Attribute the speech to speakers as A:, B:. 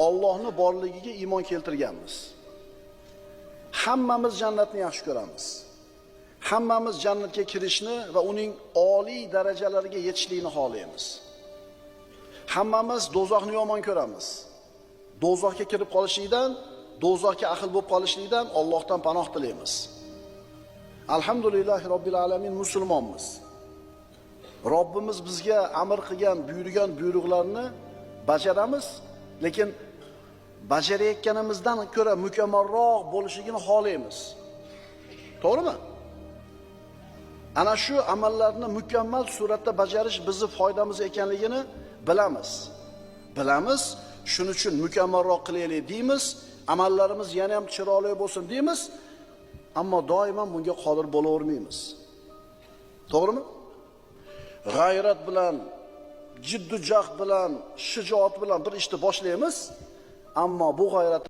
A: Allohning borligiga iymon keltirganmiz. Hammamiz jannatni yaxshi ko'ramiz. Hammamiz jannatga kirishni va uning oliy darajalariga yetishlikni xohlaymiz. Hammamiz do'zaxni yomon ko'ramiz. Do'zaxga kirib qolishlikdan, do'zaxga ahil bo'lib qolishlikdan Allohdan panoh tilaymiz. Alhamdulillahi robbil alamin musulmonmiz. Robbimiz bizga amr qilgan, buyurgan buyruqlarni bajaramiz, lekin bajarayotganimizdan ko'ra mukammalroq bo'lishligini xohlaymiz. To'g'rimi? Ana shu amallarni mukammal suratda bajarish bizning foydamiz ekanligini bilamiz. Shuning uchun mukammalroq qilaylik deymiz, amallarimiz yana ham chiroyli bo'lsin deymiz, ammo doimo bunga qodir bo'lavermaymiz. To'g'rimi? G'ayrat bilan, jiddiy jahd bilan, shijoat bilan bir ishni boshlaymiz, ammo bu g'ayrat